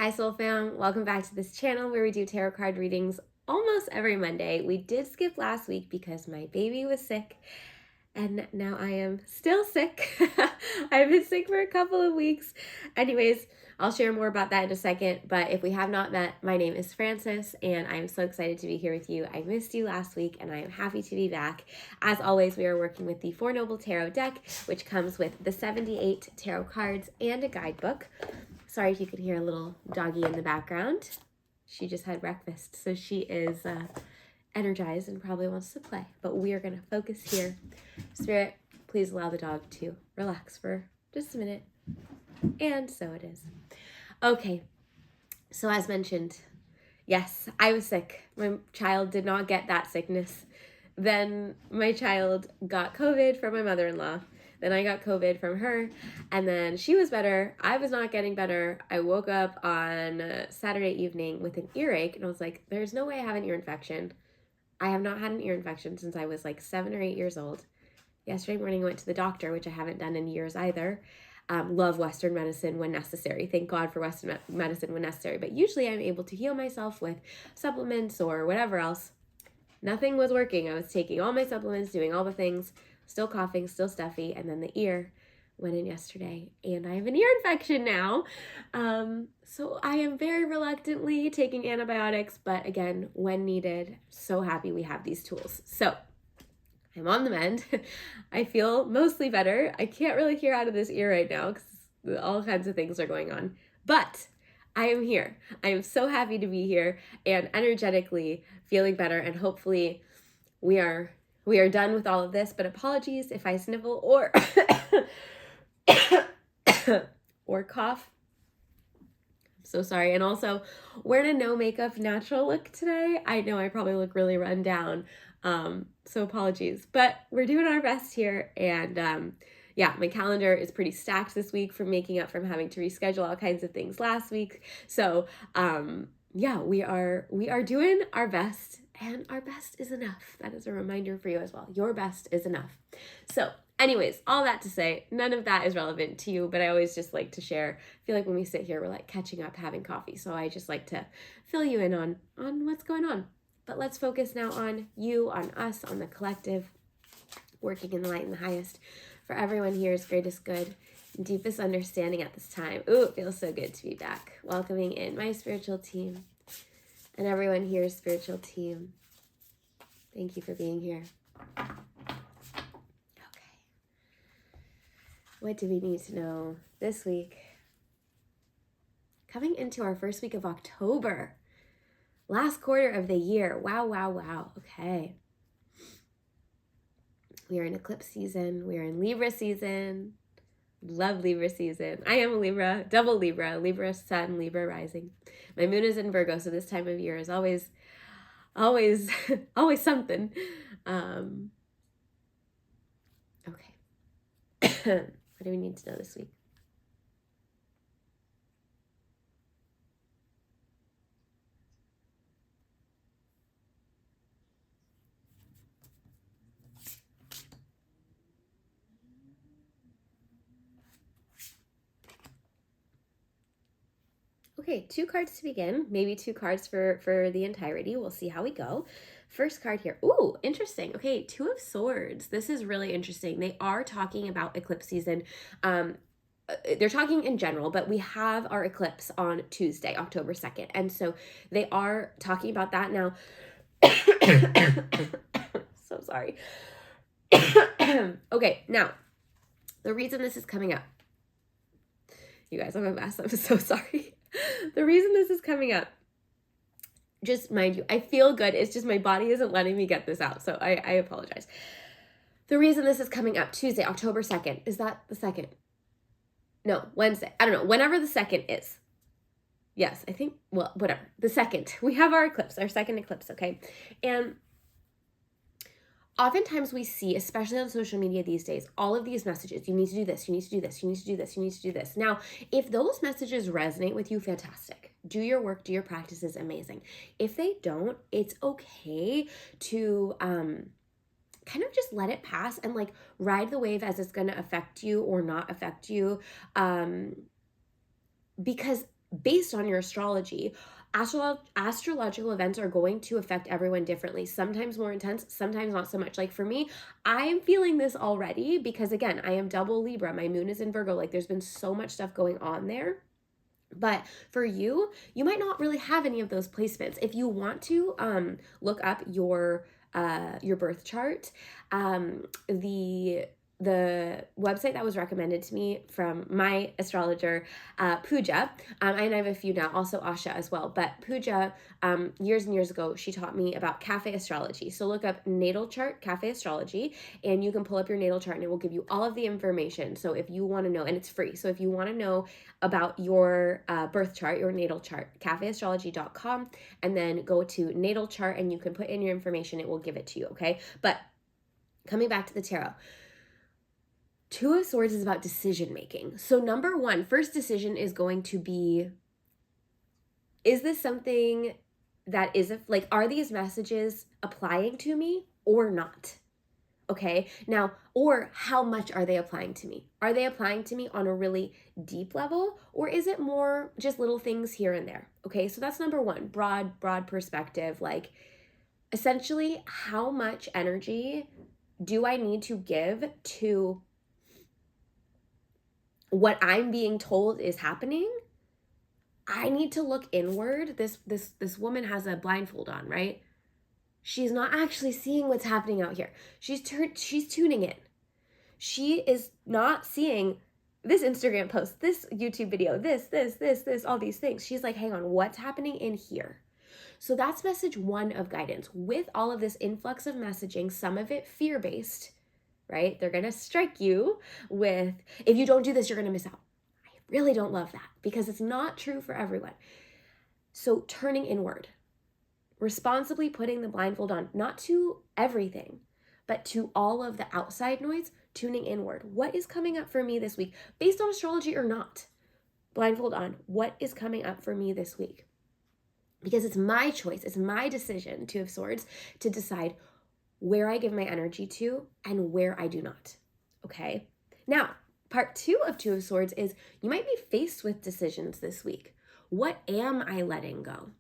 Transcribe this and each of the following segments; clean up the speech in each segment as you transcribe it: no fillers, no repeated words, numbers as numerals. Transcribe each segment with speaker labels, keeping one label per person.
Speaker 1: Hi Soul Fam, welcome back to this channel where we do tarot card readings almost every Monday. We did skip last week because my baby was sick and now I am still sick. I've been sick for a couple of weeks. Anyways, I'll share more about that in a second, but if we have not met, my name is Frances and I'm so excited to be here with you. I missed you last week and I am happy to be back. As always, we are working with the Four Noble Tarot deck, which comes with the 78 tarot cards and a guidebook. Sorry if you could hear a little doggy in the background. She just had breakfast, so she is energized and probably wants to play. But we are going to focus here. Spirit, please allow the dog to relax for just a minute. And so it is. Okay, so as mentioned, yes, I was sick. My child did not get that sickness. Then my child got COVID from my mother-in-law. Then I got COVID from her, and then she was better. I was not getting better. I woke up on Saturday evening with an earache, and I was like, there's no way I have an ear infection. I have not had an ear infection since I was like 7 or 8 years old. Yesterday morning I went to the doctor, which I haven't done in years either. Love Western medicine when necessary. Thank God for Western medicine when necessary. But usually I'm able to heal myself with supplements or whatever else. Nothing was working. I was taking all my supplements, doing all the things, still coughing, still stuffy, and then the ear went in yesterday, and I have an ear infection now. So I am very reluctantly taking antibiotics, but again, when needed, so happy we have these tools. So I'm on the mend. I feel mostly better. I can't really hear out of this ear right now because all kinds of things are going on, but I am here. I am so happy to be here and energetically feeling better, and hopefully we are done with all of this, but apologies if I sniffle or or cough. I'm so sorry. And also, wearing a no makeup natural look today. I know I probably look really run down, so apologies, but we're doing our best here. And yeah, my calendar is pretty stacked this week from making up from having to reschedule all kinds of things last week. So yeah, we are doing our best, and our best is enough. That is a reminder for you as well. Your best is enough. So anyways, all that to say, none of that is relevant to you, but I always just like to share. I feel like when we sit here, we're like catching up, having coffee. So I just like to fill you in on what's going on. But let's focus now on you, on us, on the collective, working in the light and the highest for everyone here's greatest good and deepest understanding at this time. Ooh, it feels so good to be back. Welcoming in my spiritual team and everyone here's spiritual team. Thank you for being here. Okay. What do we need to know this week? Coming into our first week of October. Last quarter of the year. Wow, wow, wow. Okay. We are in eclipse season. We are in Libra season. Love Libra season. I am a Libra, double Libra, Libra sun, Libra rising. My moon is in Virgo, so this time of year is always something. Okay. What do we need to know this week? Okay, 2 cards to begin, maybe 2 cards for the entirety. We'll see how we go. First card here. Ooh, interesting. Okay, 2 of Swords. This is really interesting. They are talking about eclipse season. They're talking in general, but we have our eclipse on Tuesday, October 2nd. And so they are talking about that now. So sorry. Okay, now, the reason this is coming up. You guys, I'm a mess. I'm so sorry. The reason this is coming up, just mind you, I feel good. It's just my body isn't letting me get this out. So I apologize. The reason this is coming up Tuesday, October 2nd, is that the 2nd? No, Wednesday. I don't know. Whenever the 2nd is. Yes, I think, well, whatever. The 2nd. We have our eclipse, our second eclipse, okay? And oftentimes we see, especially on social media these days, all of these messages. You need to do this, you need to do this, you need to do this, you need to do this. Now, if those messages resonate with you, fantastic. Do your work, do your practices, amazing. If they don't, it's okay to kind of just let it pass and like ride the wave as it's going to affect you or not affect you. Because based on your astrology, astrological events are going to affect everyone differently. Sometimes more intense, sometimes not so much. Like for me, I'm feeling this already because again, I am double Libra. My moon is in Virgo. Like there's been so much stuff going on there. But for you, you might not really have any of those placements. If you want to look up your birth chart, the website that was recommended to me from my astrologer, Pooja, and I have a few now, also Asha as well, but Pooja, years and years ago, she taught me about cafe astrology. So look up natal chart cafe astrology, and you can pull up your natal chart and it will give you all of the information. So if you want to know, and it's free, so if you want to know about your birth chart, your natal chart, cafeastrology.com, and then go to natal chart and you can put in your information, it will give it to you, okay? But coming back to the tarot, Two of Swords is about decision making. So number one, first decision is going to be, is this something that is, like, are these messages applying to me or not? Okay, now, or how much are they applying to me? Are they applying to me on a really deep level, or is it more just little things here and there? Okay, so that's number one, broad perspective. Like, essentially, how much energy do I need to give to what I'm being told is happening? I need to look inward. This woman has a blindfold on, right? She's not actually seeing what's happening out here. She's tuning in. She is not seeing this Instagram post, this YouTube video, this, all these things. She's like, hang on, what's happening in here? So that's message one of guidance. With all of this influx of messaging, some of it fear-based, right? They're going to strike you with, if you don't do this, you're going to miss out. I really don't love that because it's not true for everyone. So turning inward, responsibly putting the blindfold on, not to everything, but to all of the outside noise, tuning inward. What is coming up for me this week, based on astrology or not? Blindfold on. What is coming up for me this week? Because it's my choice, it's my decision, Two of Swords, to decide where I give my energy to and where I do not. Okay? Now, part two of Two of Swords is you might be faced with decisions this week. What am I letting go?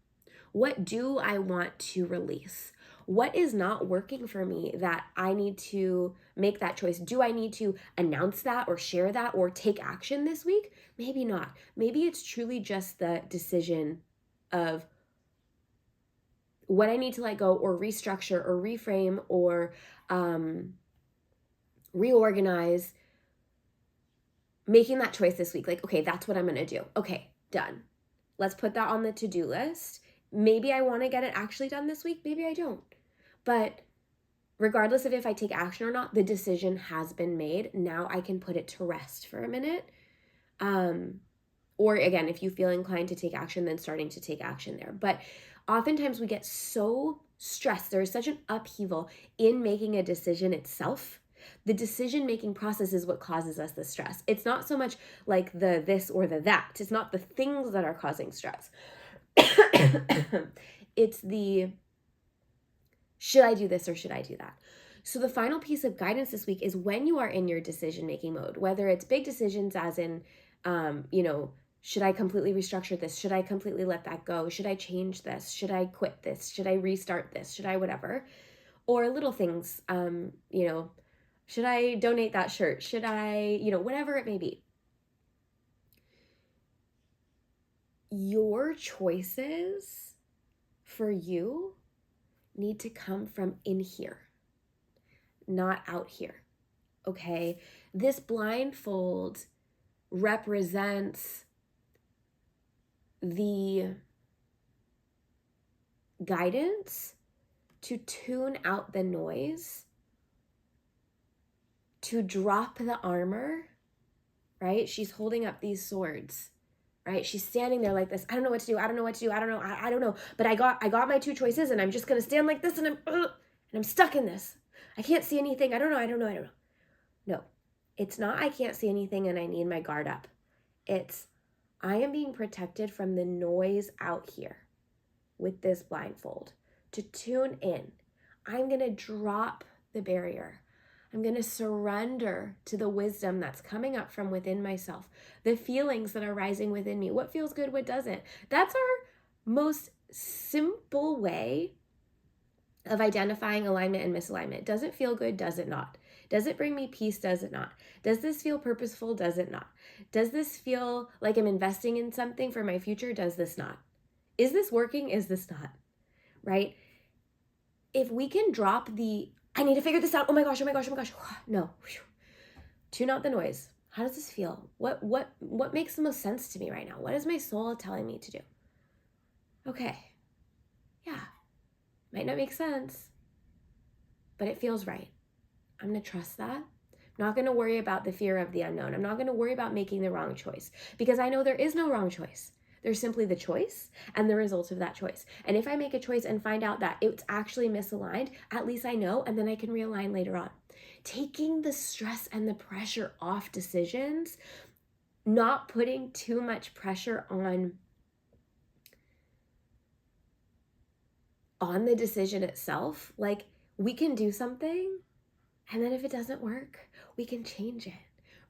Speaker 1: What do I want to release? What is not working for me that I need to make that choice? Do I need to announce that or share that or take action this week? Maybe not. Maybe it's truly just the decision of what I need to let go or restructure or reframe or reorganize, making that choice this week. Like, okay, that's what I'm going to do. Okay, done. Let's put that on the to-do list. Maybe I want to get it actually done this week. Maybe I don't. But regardless of if I take action or not, the decision has been made. Now I can put it to rest for a minute. Or again, if you feel inclined to take action, then starting to take action there. But oftentimes we get so stressed. There is such an upheaval in making a decision itself. The decision-making process is what causes us the stress. It's not so much like the this or the that. It's not the things that are causing stress. It's the, should I do this or should I do that? So the final piece of guidance this week is when you are in your decision-making mode, whether it's big decisions as in, should I completely restructure this? Should I completely let that go? Should I change this? Should I quit this? Should I restart this? Should I whatever? Or little things, should I donate that shirt? Should I, whatever it may be. Your choices for you need to come from in here, not out here, okay? This blindfold represents the guidance to tune out the noise, to drop the armor, right? She's holding up these swords, right? She's standing there like this. I don't know what to do. I don't know what to do. I don't know. I don't know. But I got my two choices and I'm just going to stand like this and I'm stuck in this. I can't see anything. I don't know. No, it's not I can't see anything and I need my guard up. It's I am being protected from the noise out here with this blindfold. To tune in, I'm going to drop the barrier. I'm going to surrender to the wisdom that's coming up from within myself, the feelings that are rising within me. What feels good, what doesn't. That's our most simple way of identifying alignment and misalignment. Does it feel good? Does it not? Does it bring me peace? Does it not? Does this feel purposeful? Does it not? Does this feel like I'm investing in something for my future? Does this not? Is this working? Is this not? Right? If we can drop the, I need to figure this out. Oh my gosh, oh my gosh, oh my gosh. No. Tune out the noise. How does this feel? What makes the most sense to me right now? What is my soul telling me to do? Okay. Yeah. Might not make sense, but it feels right. I'm going to trust that. I'm not going to worry about the fear of the unknown. I'm not going to worry about making the wrong choice because I know there is no wrong choice. There's simply the choice and the results of that choice. And if I make a choice and find out that it's actually misaligned, at least I know, and then I can realign later on. Taking the stress and the pressure off decisions, not putting too much pressure on the decision itself. Like, we can do something, and then if it doesn't work, we can change it,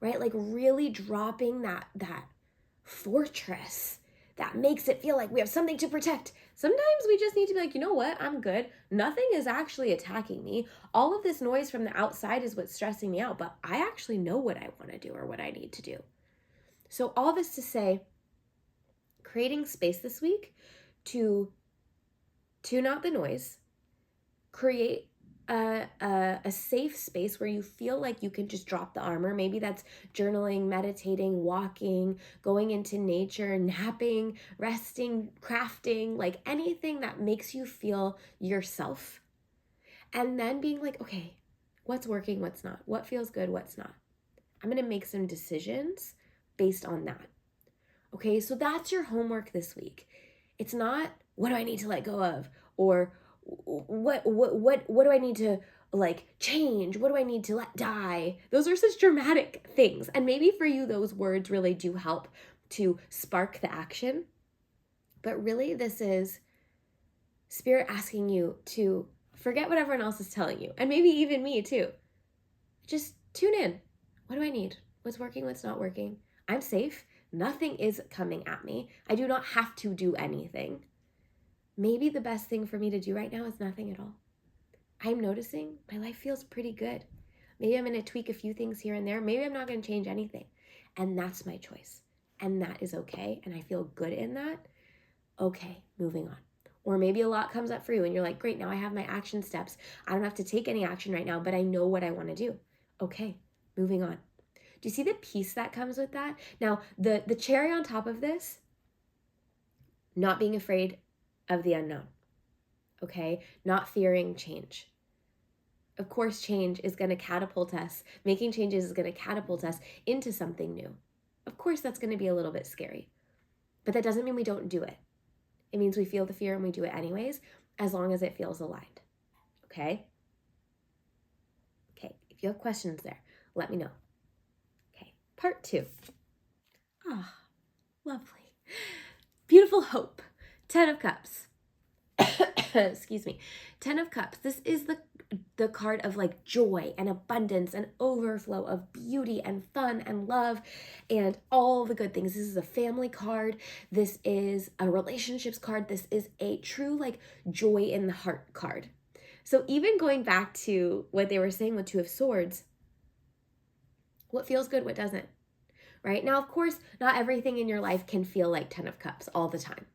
Speaker 1: right? Like really dropping that fortress that makes it feel like we have something to protect. Sometimes we just need to be like, you know what? I'm good. Nothing is actually attacking me. All of this noise from the outside is what's stressing me out, but I actually know what I want to do or what I need to do. So all this to say, creating space this week to tune out the noise, create a safe space where you feel like you can just drop the armor. Maybe that's journaling, meditating, walking, going into nature, napping, resting, crafting, like anything that makes you feel yourself. And then being like, okay, what's working, what's not? What feels good, what's not? I'm going to make some decisions based on that. Okay, so that's your homework this week. It's not, what do I need to let go of? Or what do I need to like change? What do I need to let die? Those are such dramatic things. And maybe for you, those words really do help to spark the action. But really, this is Spirit asking you to forget what everyone else is telling you. And maybe even me too. Just tune in. What do I need? What's working? What's not working? I'm safe. Nothing is coming at me. I do not have to do anything. Maybe the best thing for me to do right now is nothing at all. I'm noticing my life feels pretty good. Maybe I'm going to tweak a few things here and there. Maybe I'm not going to change anything. And that's my choice. And that is okay. And I feel good in that. Okay, moving on. Or maybe a lot comes up for you and you're like, great, now I have my action steps. I don't have to take any action right now, but I know what I want to do. Okay, moving on. Do you see the peace that comes with that? Now, the cherry on top of this, not being afraid of the unknown, okay? Not fearing change. Of course, change is going to catapult us. Making changes is going to catapult us into something new. Of course, that's going to be a little bit scary, but that doesn't mean we don't do it. It means we feel the fear and we do it anyways, as long as it feels aligned, okay? Okay, if you have questions there, let me know. Okay, part 2. Ah, lovely. Beautiful hope. 10 of Cups. Excuse me. 10 of Cups. This is the card of like joy and abundance and overflow of beauty and fun and love and all the good things. This is a family card. This is a relationships card. This is a true like joy in the heart card. So even going back to what they were saying with 2 of Swords, what feels good, what doesn't, right? Now, of course, not everything in your life can feel like 10 of Cups all the time.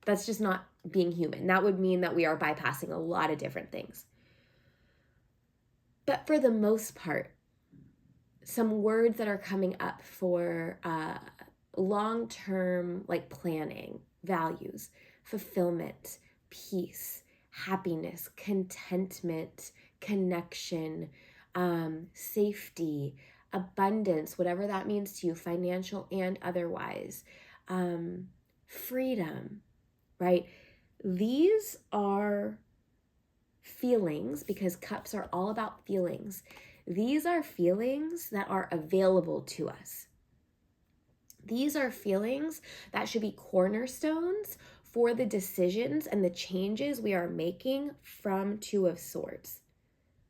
Speaker 1: That's just not being human. That would mean that we are bypassing a lot of different things. But for the most part, some words that are coming up for long-term like planning, values, fulfillment, peace, happiness, contentment, connection, safety, abundance, whatever that means to you, financial and otherwise, freedom, right? These are feelings, because cups are all about feelings. These are feelings that are available to us. These are feelings that should be cornerstones for the decisions and the changes we are making from 2 of Swords.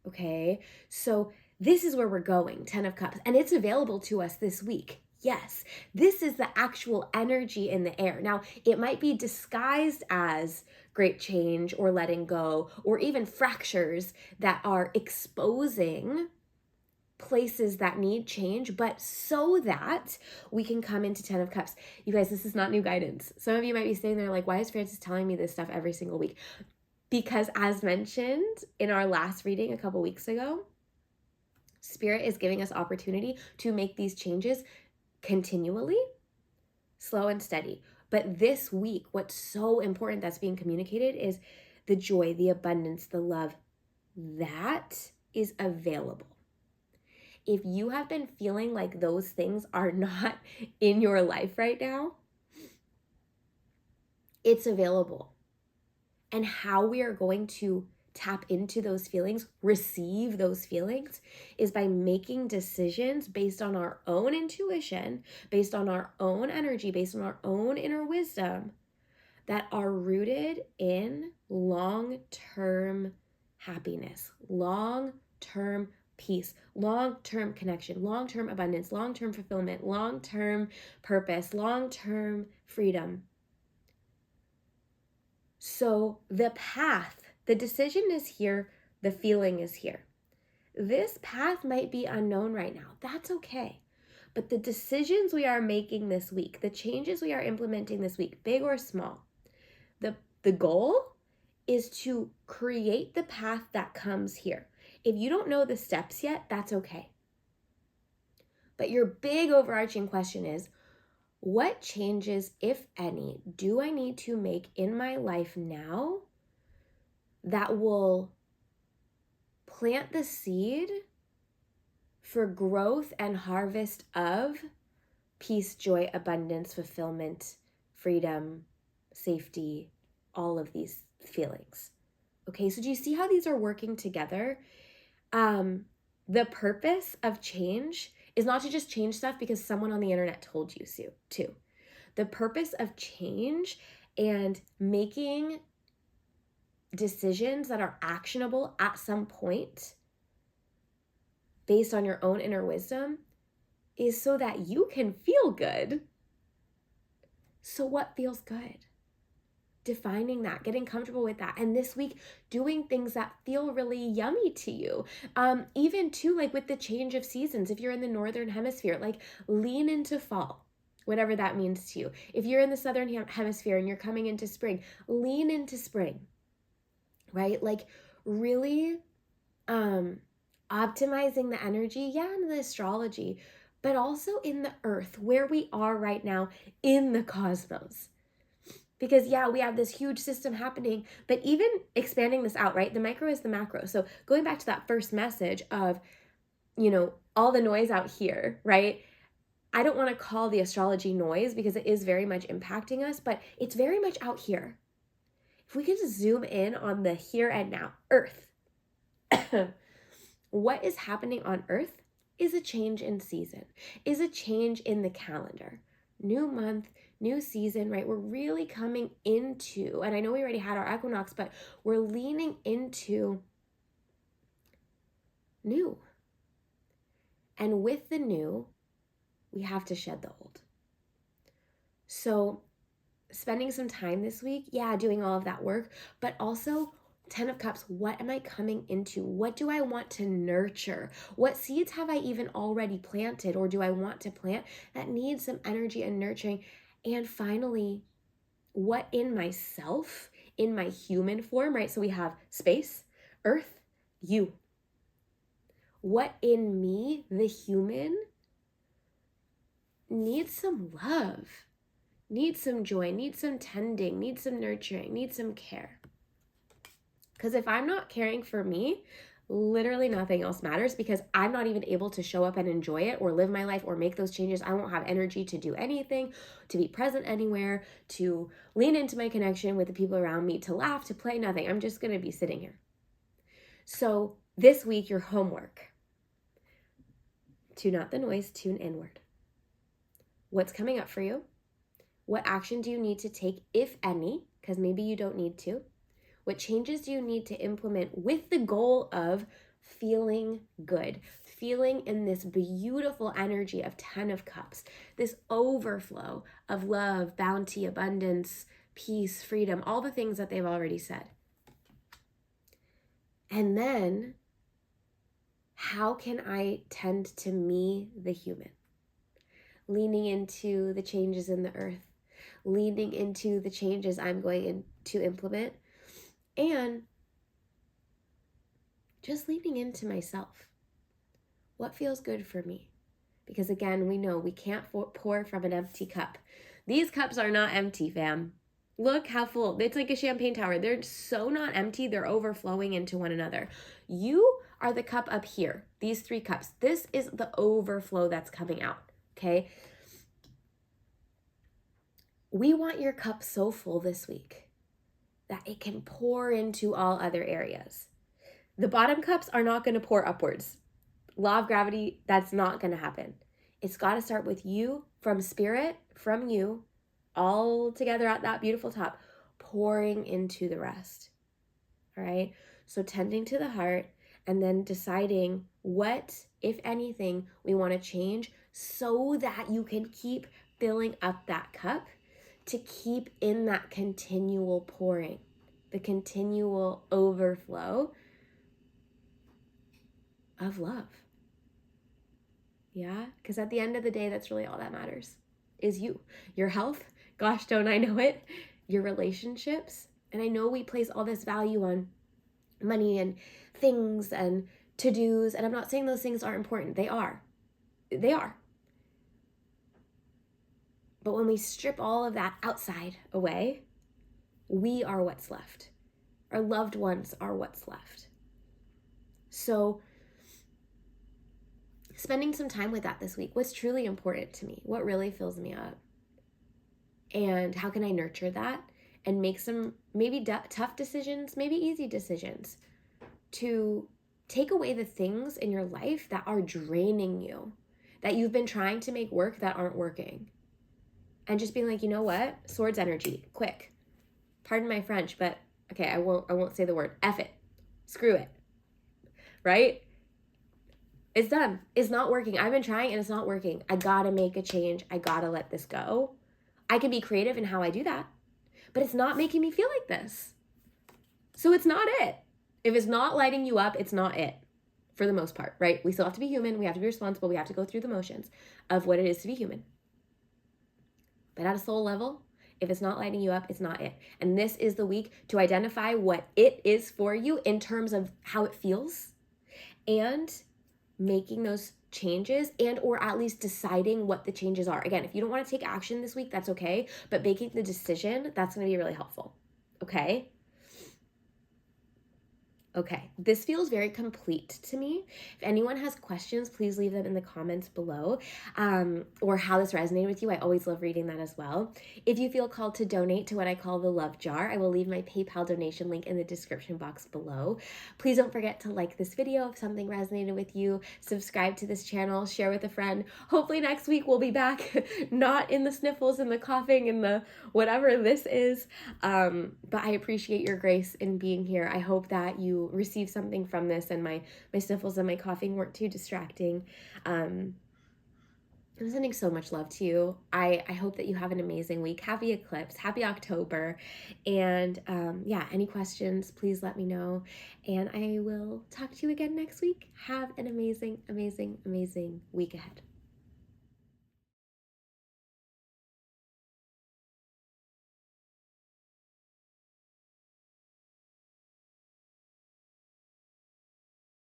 Speaker 1: Okay, so this is where we're going, 10 of Cups, and it's available to us this week. Yes, this is the actual energy in the air. Now, it might be disguised as great change or letting go, or even fractures that are exposing places that need change, but so that we can come into 10 of Cups. You guys, this is not new guidance. Some of you might be sitting there like, why is Frances telling me this stuff every single week? Because as mentioned in our last reading a couple weeks ago, Spirit is giving us opportunity to make these changes continually, slow and steady. But this week, what's so important that's being communicated is the joy, the abundance, the love that is available. If you have been feeling like those things are not in your life right now, it's available. And how we are going to tap into those feelings, receive those feelings, is by making decisions based on our own intuition, based on our own energy, based on our own inner wisdom that are rooted in long-term happiness, long-term peace, long-term connection, long-term abundance, long-term fulfillment, long-term purpose, long-term freedom. So the path, the decision is here, the feeling is here. This path might be unknown right now. That's okay. But the decisions we are making this week, the changes we are implementing this week, big or small, the goal is to create the path that comes here. If you don't know the steps yet, that's okay. But your big overarching question is, what changes, if any, do I need to make in my life now that will plant the seed for growth and harvest of peace, joy, abundance, fulfillment, freedom, safety, all of these feelings? Okay, so do you see how these are working together? The purpose of change is not to just change stuff because someone on the internet told you to. The purpose of change and making decisions that are actionable at some point based on your own inner wisdom is so that you can feel good. So what feels good? Defining that, getting comfortable with that. And this week, doing things that feel really yummy to you. Even too, like with the change of seasons, if you're in the Northern Hemisphere, like lean into fall, whatever that means to you. If you're in the Southern Hemisphere and you're coming into spring, lean into spring, right? Like really optimizing the energy, in the astrology, but also in the earth, where we are right now in the cosmos. Because we have this huge system happening, but even expanding this out, right? The micro is the macro. So going back to that first message of, all the noise out here, right? I don't want to call the astrology noise because it is very much impacting us, but it's very much out here. If we could just zoom in on the here and now, Earth. What is happening on Earth is a change in season, is a change in the calendar. New month, new season, right? We're really coming into, and I know we already had our equinox, but we're leaning into new. And with the new, we have to shed the old. So spending some time this week, doing all of that work, but also 10 of Cups, what am I coming into? What do I want to nurture? What seeds have I even already planted or do I want to plant that needs some energy and nurturing? And finally, what in myself, in my human form, right? So we have space, earth, you. What in me, the human, needs some love, needs some joy, needs some tending, needs some nurturing, needs some care. Because if I'm not caring for me, literally nothing else matters, because I'm not even able to show up and enjoy it or live my life or make those changes. I won't have energy to do anything, to be present anywhere, to lean into my connection with the people around me, to laugh, to play, nothing. I'm just going to be sitting here. So this week, your homework: tune out the noise, tune inward. What's coming up for you? What action do you need to take, if any? Because maybe you don't need to. What changes do you need to implement with the goal of feeling good, feeling in this beautiful energy of 10 of Cups, this overflow of love, bounty, abundance, peace, freedom, all the things that they've already said. And then, how can I tend to me, the human? Leaning into the changes in the earth, leaning into the changes I'm going to implement, and just leaning into myself. What feels good for me? Because again, we know we can't pour from an empty cup. These cups are not empty, fam. Look how full. It's like a champagne tower. They're so not empty. They're overflowing into one another. You are the cup up here. These 3 cups. This is the overflow that's coming out. Okay? We want your cup so full this week that it can pour into all other areas. The bottom cups are not going to pour upwards. Law of gravity, that's not going to happen. It's got to start with you, from spirit, from you, all together at that beautiful top, pouring into the rest. All right? So tending to the heart and then deciding what, if anything, we want to change so that you can keep filling up that cup, to keep in that continual pouring, the continual overflow of love. Yeah, because at the end of the day, that's really all that matters, is you. Your health, gosh, don't I know it? Your relationships. And I know we place all this value on money and things and to-dos, and I'm not saying those things aren't important. They are. They are. But when we strip all of that outside away, we are what's left. Our loved ones are what's left. So spending some time with that this week. What's truly important to me? What really fills me up? And how can I nurture that and make some maybe tough decisions, maybe easy decisions, to take away the things in your life that are draining you, that you've been trying to make work that aren't working. And just being like, you know what? Swords energy, quick. Pardon my French, but okay, I won't say the word. F it. Screw it. Right? It's done. It's not working. I've been trying and it's not working. I gotta make a change. I gotta let this go. I can be creative in how I do that, but it's not making me feel like this. So it's not it. If it's not lighting you up, it's not it, for the most part, right? We still have to be human. We have to be responsible. We have to go through the motions of what it is to be human. But at a soul level, if it's not lighting you up, it's not it. And this is the week to identify what it is for you in terms of how it feels, and making those changes, and or at least deciding what the changes are. Again, if you don't want to take action this week, that's okay, but making the decision, that's going to be really helpful. Okay? Okay, this feels very complete to me. If anyone has questions, please leave them in the comments below, or how this resonated with you. I always love reading that as well. If you feel called to donate to what I call the love jar, I will leave my PayPal donation link in the description box below. Please don't forget to like this video if something resonated with you, subscribe to this channel, share with a friend. Hopefully next week we'll be back, not in the sniffles and the coughing and the whatever this is, but I appreciate your grace in being here. I hope that you receive something from this, and my sniffles and my coughing weren't too distracting. I'm sending so much love to you. I hope that you have an amazing week. Happy eclipse, happy October, and yeah, any questions, please let me know, and I will talk to you again next week. Have an amazing, amazing, amazing week ahead.